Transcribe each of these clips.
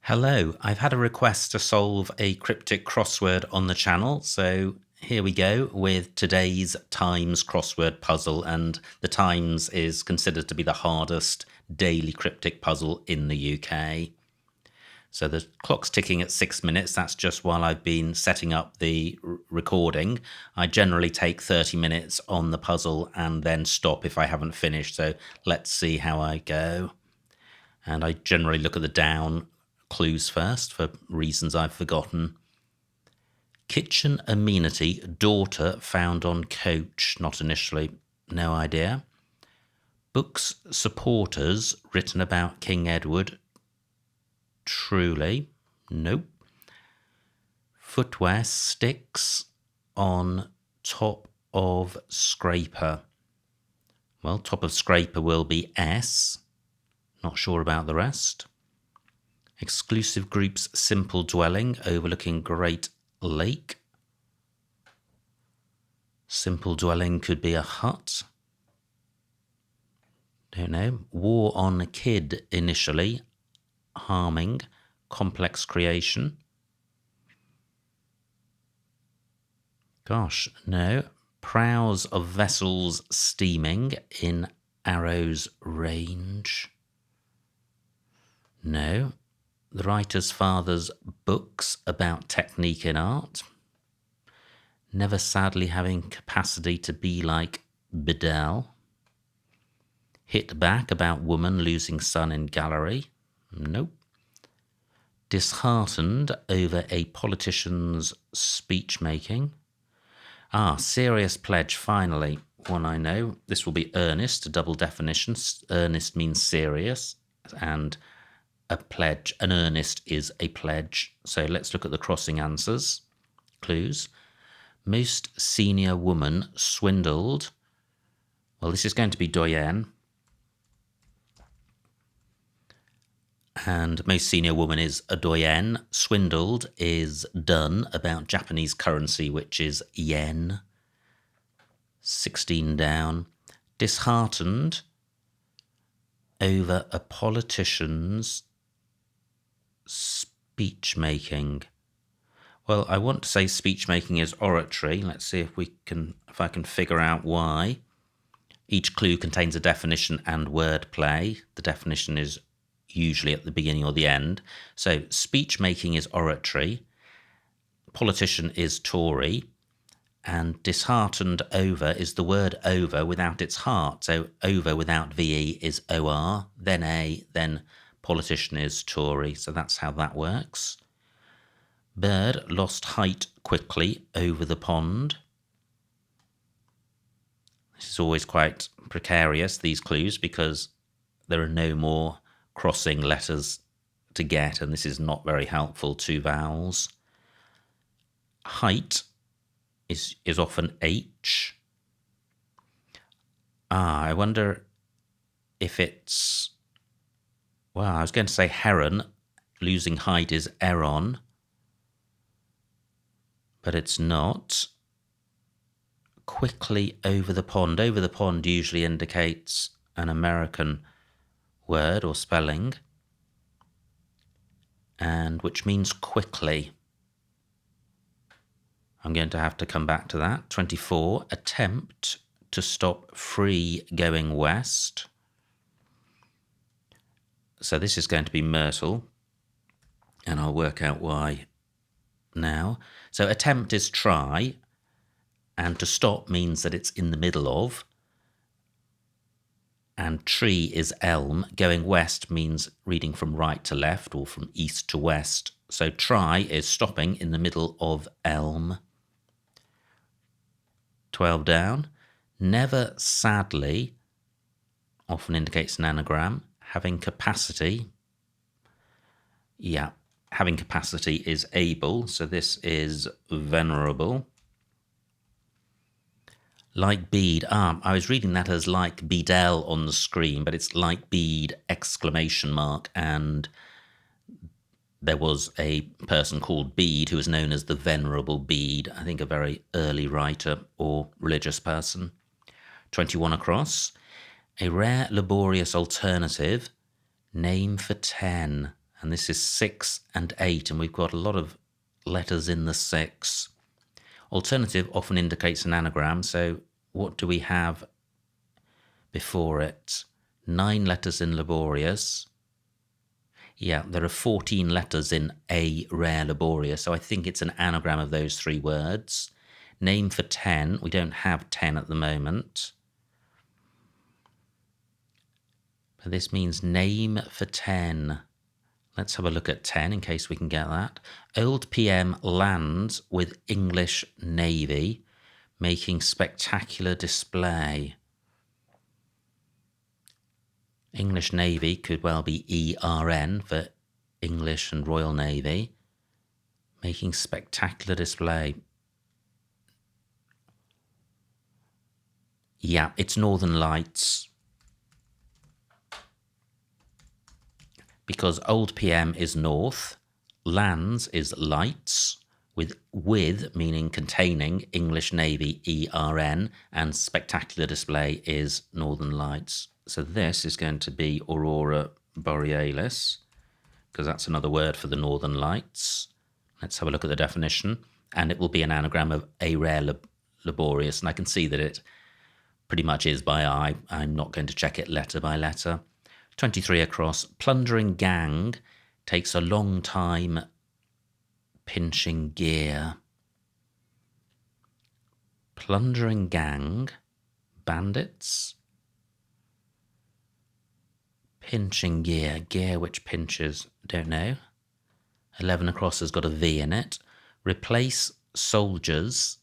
Hello, I've had a request to solve a cryptic crossword on the channel, so here we go with today's Times crossword puzzle, and the Times is considered to be the hardest daily cryptic puzzle in the UK. So the clock's ticking at 6 minutes, that's just while I've been setting up the recording. I generally take 30 minutes on the puzzle and then stop if I haven't finished, so let's see how I go. And I generally look at the down clues first for reasons I've forgotten. Kitchen amenity, daughter found on coach, not initially, no idea. Books supporters written about King Edward, truly, nope. Footwear sticks on top of scraper. Well, top of scraper will be S, not sure about the rest. Exclusive groups simple dwelling overlooking Great Lake. Simple dwelling could be a hut. Don't know. War on kid initially. Harming. Complex creation. Gosh, no. Prows of vessels steaming in arrow's range. No. The writer's father's books about technique in art. Never sadly having capacity to be like Bedell. Hit back about woman losing son in gallery. Nope. Disheartened over a politician's speech making. Serious pledge, finally. One I know. This will be earnest, a double definition. Earnest means serious, and a pledge, an earnest is a pledge. So let's look at the crossing answers. Clues. Most senior woman swindled. Well, this is going to be doyenne. And most senior woman is a doyenne. Swindled is done about Japanese currency, which is yen. 16 down. Disheartened over a politician's speech making. Well, I want to say speech making is oratory. Let's see if I can figure out why. Each clue contains a definition and wordplay. The definition is usually at the beginning or the end. So speech making is oratory. Politician is Tory. And disheartened over is the word over without its heart. So over without VE is OR, then A, then politician is Tory. So that's how that works. Bird lost height quickly over the pond. This is always quite precarious, these clues, because there are no more crossing letters to get, and this is not very helpful. 2 vowels. Height is often H. I wonder if it's... Well, I was going to say heron. Losing height is eron. But it's not. Quickly over the pond. Over the pond usually indicates an American word or spelling, and which means quickly. I'm going to have to come back to that. 24, attempt to stop free going west. So this is going to be Myrtle, and I'll work out why now. So attempt is try, and to stop means that it's in the middle of, and tree is elm. Going west means reading from right to left or from east to west. So try is stopping in the middle of elm. 12 down. Never sadly often indicates an anagram. Having capacity. Yeah, having capacity is able, so this is venerable. Like bead. I was reading that as like Bedell on the screen, but it's like bead, exclamation mark, and there was a person called Bede who was known as the Venerable Bede, I think a very early writer or religious person. 21 across. A rare, laborious alternative. Name for 10. And this is 6 and 8, and we've got a lot of letters in the 6. Alternative often indicates an anagram, so what do we have before it? 9 letters in laborious. Yeah, there are 14 letters in a rare laborious, so I think it's an anagram of those 3 words. Name for 10, we don't have 10 at the moment. But this means name for 10. Let's have a look at 10 in case we can get that. Old PM lands with English Navy, making spectacular display. English Navy could well be ERN for English and Royal Navy. Making spectacular display. Yeah, it's Northern Lights. Because Old PM is north, lands is lights, with meaning containing English Navy ERN, and spectacular display is Northern Lights. So this is going to be Aurora Borealis, because that's another word for the Northern Lights. Let's have a look at the definition, and it will be an anagram of a rare laborious, and I can see that it pretty much is by eye. I'm not going to check it letter by letter. 23 across. Plundering gang takes a long time pinching gear. Plundering gang, bandits, pinching gear, gear which pinches, don't know. 11 across has got a V in it. Replace soldiers,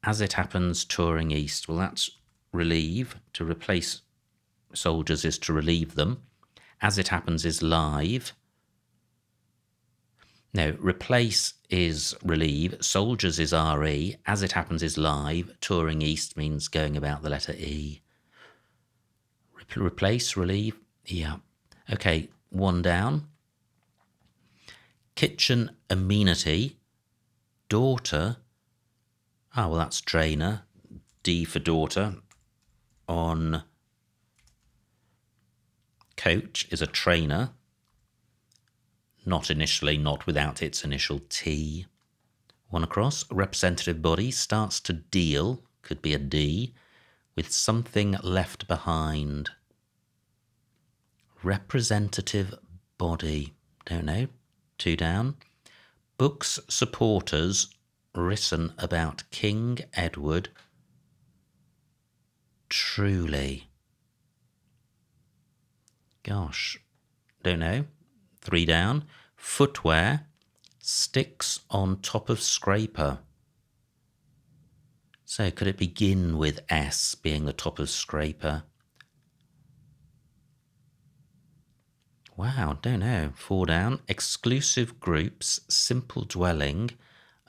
as it happens, touring east. Well, that's relieve. To replace soldiers is to relieve them. As it happens is live. No, replace is relieve. Soldiers is RE. As it happens is live. Touring east means going about the letter E. Replace, relieve. Yeah. Okay, 1 down. Kitchen amenity. Daughter. Ah, well, that's trainer. D for daughter. On coach is a trainer. Not initially, not without its initial T. 1 across. Representative body starts to deal, could be a D, with something left behind. Representative body, don't know. 2 down. Books supporters written about King Edward. Truly. Gosh, don't know. 3 down. Footwear sticks on top of scraper. So could it begin with S being the top of scraper? Wow, don't know. 4 down. Exclusive groups, simple dwelling,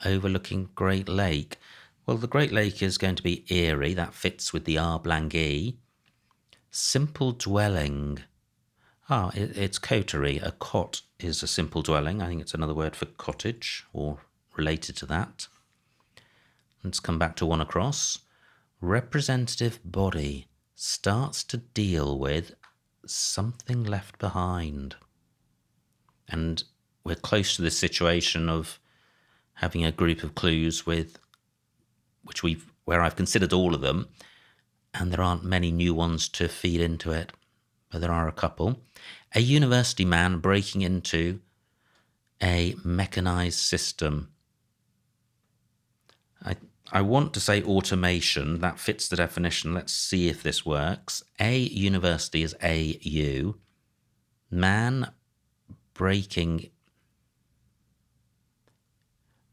overlooking Great Lake. Well, the Great Lake is going to be Erie. That fits with the R blank E. Simple dwelling. Ah, it's coterie. A cot is a simple dwelling. I think it's another word for cottage or related to that. Let's come back to 1 across. Representative body starts to deal with something left behind. And we're close to this situation of having a group of clues with where I've considered all of them, and there aren't many new ones to feed into it, but there are a couple. A university man breaking into a mechanized system. I want to say automation. That fits the definition. Let's see if this works. A university is AU. Man breaking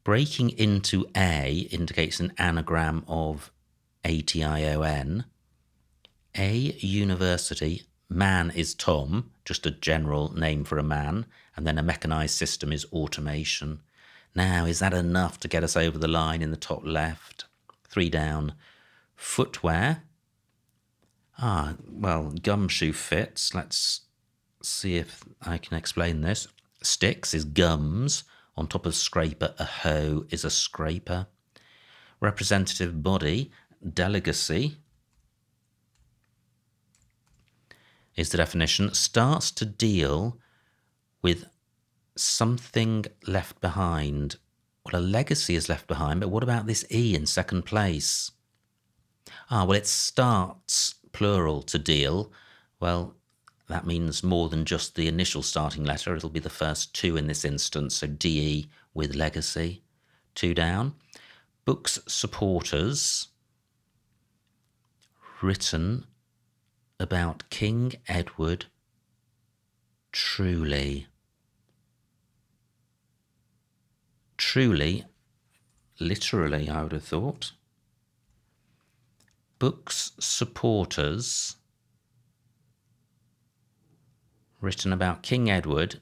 into A indicates an anagram of ATION. A university, man is Tom, just a general name for a man, and then a mechanized system is automation. Now, is that enough to get us over the line in the top left? 3 down. Footwear. Ah, well, gumshoe fits. Let's see if I can explain this. Sticks is gums. On top of scraper, a hoe is a scraper. Representative body, delegacy, is the definition. Starts to deal with Something left behind. Well, a legacy is left behind, but what about this E in second place? Well, it starts plural to deal. Well, that means more than just the initial starting letter. It'll be the first two in this instance, so DE with legacy. 2 down. Books supporters written about King Edward truly. Truly, literally, I would have thought. Books supporters written about King Edward.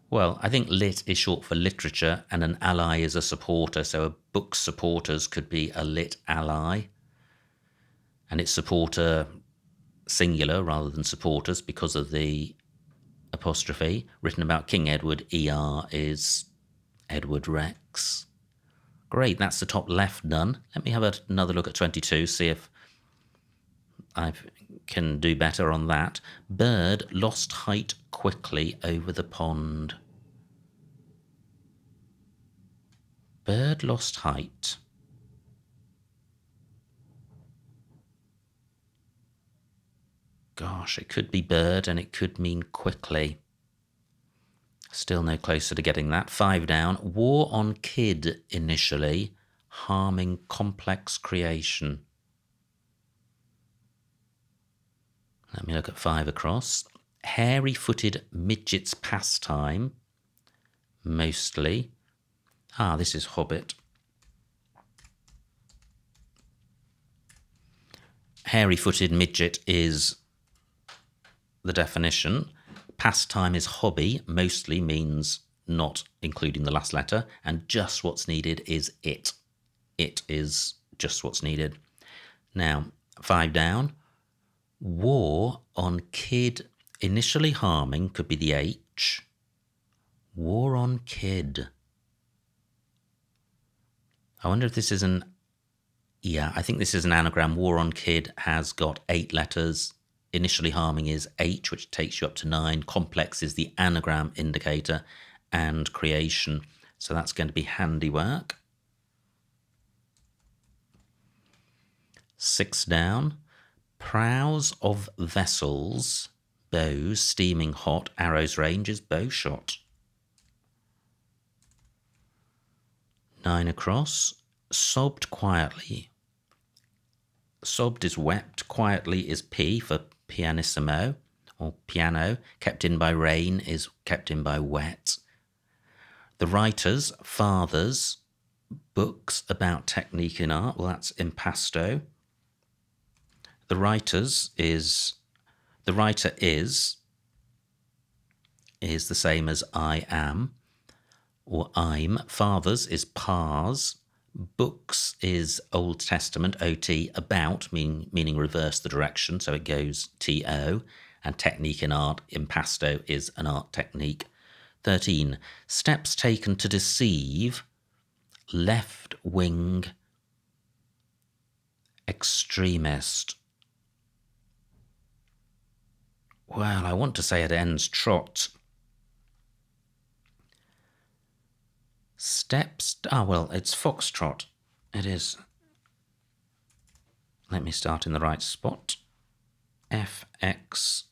Well, I think lit is short for literature and an ally is a supporter. So a book supporters could be a lit ally. And it's supporter singular rather than supporters because of the apostrophe. Written about King Edward, ER is Edward Rex. Great, that's the top left done. Let me have another look at 22, see if I can do better on that. Bird lost height quickly over the pond. Bird lost height. Gosh, it could be bird and it could mean quickly. Still no closer to getting that. 5 down. War on kid initially, harming complex creation. Let me look at 5 across. Hairy-footed midget's pastime, mostly. This is Hobbit. Hairy-footed midget is the definition. Pastime is hobby, mostly means not including the last letter, and just what's needed is it. It is just what's needed. Now, 5 down. War on kid initially harming could be the H. War on kid. I wonder if this is I think this is an anagram. War on kid has got 8 letters. Initially harming is H, which takes you up to 9. Complex is the anagram indicator, and creation. So that's going to be handiwork. 6 down. Prows of vessels, bows steaming hot, arrows range is bow shot. 9 across. Sobbed quietly. Sobbed is wept. Quietly is P for pianissimo or piano. Kept in by rain is kept in by wet. The writers, fathers, books about technique in art. Well, that's impasto. The writer is the same as I am or I'm. Fathers is pars. Books is Old Testament, OT, about, meaning reverse the direction, so it goes TO. And technique in art, impasto, is an art technique. 13. Steps taken to deceive, left wing extremist. Well, I want to say it ends trot. Steps, well, it's foxtrot. It is. Let me start in the right spot. FXROT.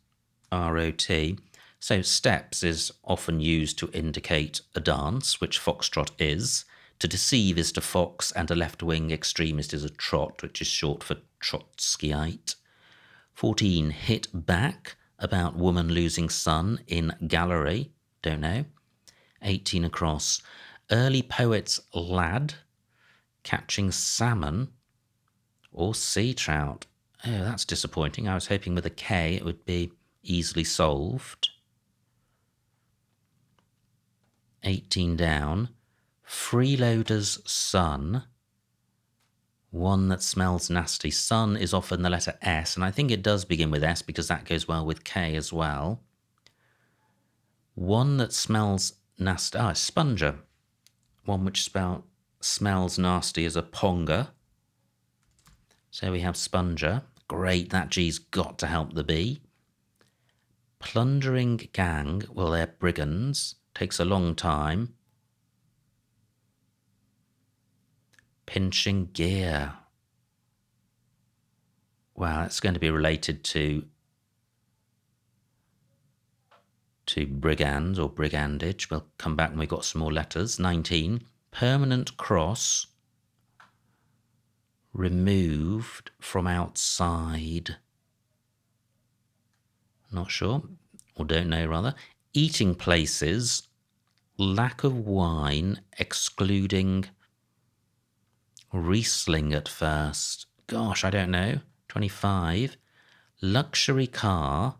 So steps is often used to indicate a dance, which foxtrot is. To deceive is to fox, and a left-wing extremist is a trot, which is short for Trotskyite. 14. Hit back, about woman losing son in gallery. Don't know. 18 across. Early poet's lad, catching salmon or sea trout. Oh, that's disappointing. I was hoping with a K it would be easily solved. 18 down. Freeloader's son, one that smells nasty. Son is often the letter S, and I think it does begin with S because that goes well with K as well. One that smells nasty. Sponger. One which smells nasty is a ponger. So we have sponger. Great, that G's got to help the B. Plundering gang, well, they're brigands. Takes a long time. Pinching gear. Wow, it's going to be related to brigands or brigandage. We'll come back when we've got some more letters. 19. Permanent cross removed from outside. Not sure, or don't know rather. Eating places, lack of wine, excluding Riesling at first. Gosh, I don't know. 25. Luxury car.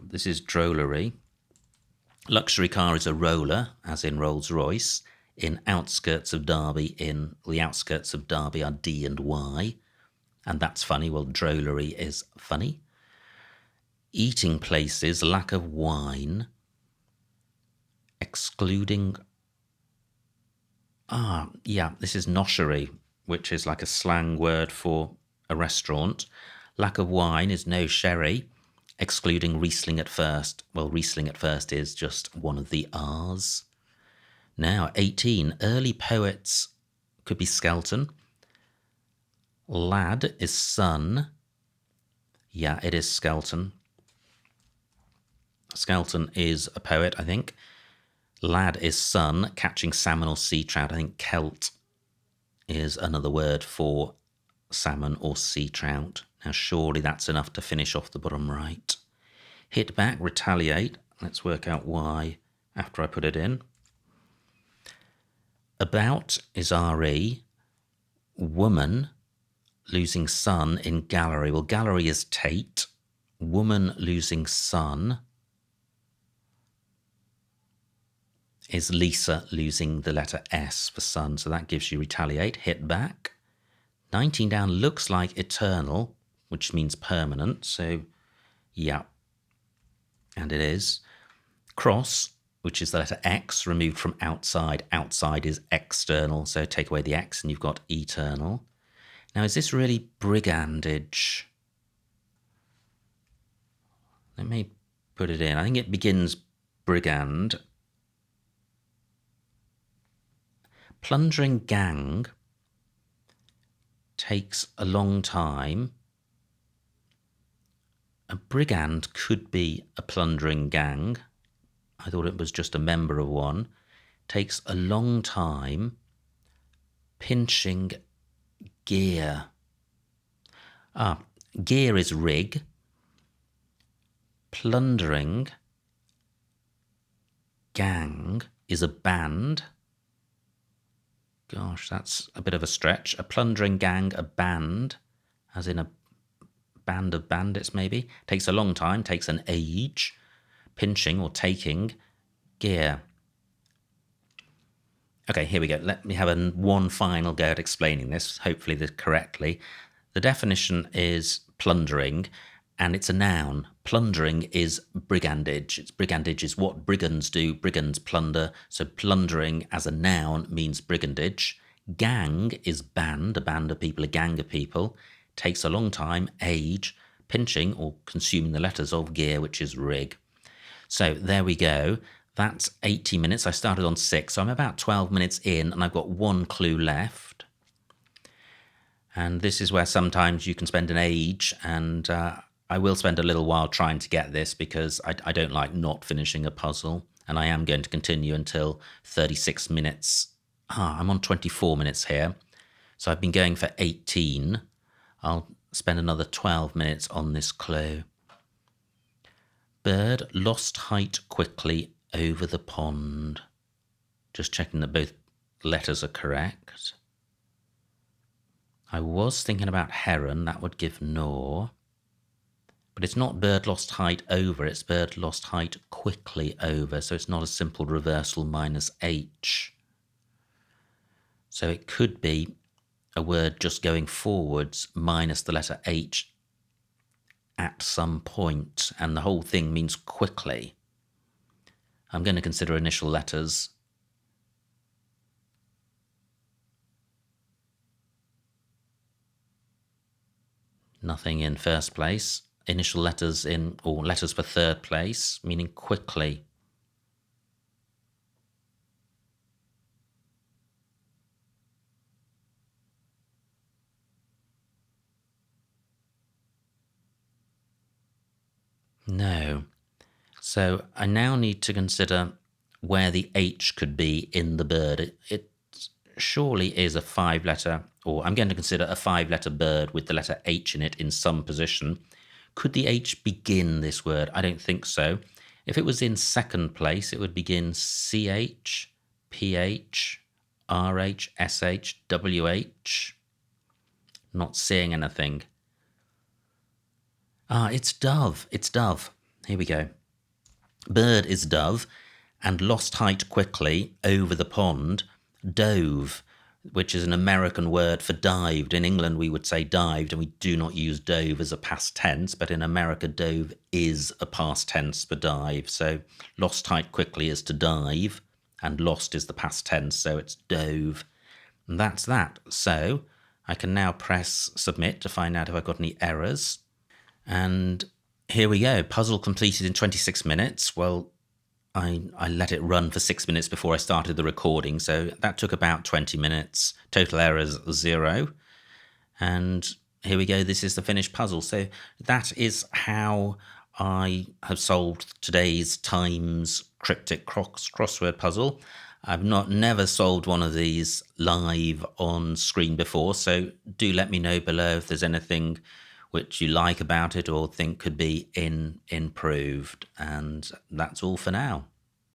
This is drollery. Luxury car is a roller, as in Rolls-Royce. In outskirts of Derby, the outskirts of Derby are D and Y. And that's funny. Well, drollery is funny. Eating places, lack of wine, excluding... this is noshery, which is like a slang word for a restaurant. Lack of wine is no sherry, excluding Riesling at first. Well, Riesling at first is just one of the R's. Now, 18. Early poets could be Skelton. Lad is son. Yeah, it is Skelton. Skelton is a poet, I think. Lad is son, catching salmon or sea trout. I think Celt is another word for salmon or sea trout. Now, surely that's enough to finish off the bottom right. Hit back, retaliate. Let's work out why after I put it in. About is RE. Woman losing son in gallery. Well, gallery is Tate. Woman losing son is Lisa losing the letter S for son. So that gives you retaliate. Hit back. 19 down looks like eternal, which means permanent. So, yeah. And it is. Cross, which is the letter X, removed from outside. Outside is external. So take away the X and you've got eternal. Now, is this really brigandage? Let me put it in. I think it begins brigand. Plundering gang takes a long time. A brigand could be a plundering gang. I thought it was just a member of one. Takes a long time. Pinching gear. Gear is rig. Plundering gang is a band. Gosh, that's a bit of a stretch. A plundering gang, a band, as in a band of bandits maybe. Takes a long time, takes an age. Pinching or taking gear. Okay, here we go. Let me have one final go at explaining this, hopefully correctly. The definition is plundering, and it's a noun. Plundering is brigandage. Brigandage is what brigands do. Brigands plunder. So plundering as a noun means brigandage. Gang is band, a band of people, a gang of people. Takes a long time, age, pinching or consuming the letters of gear, which is rig. So there we go. That's 80 minutes. I started on 6, so I'm about 12 minutes in, and I've got one clue left. And this is where sometimes you can spend an age, and I will spend a little while trying to get this because I don't like not finishing a puzzle, and I am going to continue until 36 minutes. I'm on 24 minutes here, so I've been going for 18. I'll spend another 12 minutes on this clue. Bird lost height quickly over the pond. Just checking that both letters are correct. I was thinking about heron, that would give gnaw. But it's not bird lost height over, it's bird lost height quickly over, so it's not a simple reversal minus H. So it could be a word just going forwards minus the letter H at some point, and the whole thing means quickly. I'm going to consider initial letters. Nothing in first place. initial letters in, or letters for third place, meaning quickly. No. So I now need to consider where the H could be in the bird. It surely is a 5-letter, or I'm going to consider a 5-letter bird with the letter H in it in some position. Could the H begin this word? I don't think so. If it was in second place, it would begin CH, PH, RH, SH, WH. Not seeing anything. It's dove. It's dove. Here we go. Bird is dove, and lost height quickly over the pond. Dove, which is an American word for dived. In England, we would say dived, and we do not use dove as a past tense, but in America, dove is a past tense for dive. So lost height quickly is to dive, and lost is the past tense, so it's dove. And that's that. So I can now press submit to find out if I've got any errors. And here we go. Puzzle completed in 26 minutes. Well, I let it run for 6 minutes before I started the recording, so that took about 20 minutes. Total errors 0. And here we go. This is the finished puzzle. So that is how I have solved today's Times Cryptic Crossword puzzle. I've never solved one of these live on screen before, so do let me know below if there's anything which you like about it or think could be improved. And that's all for now.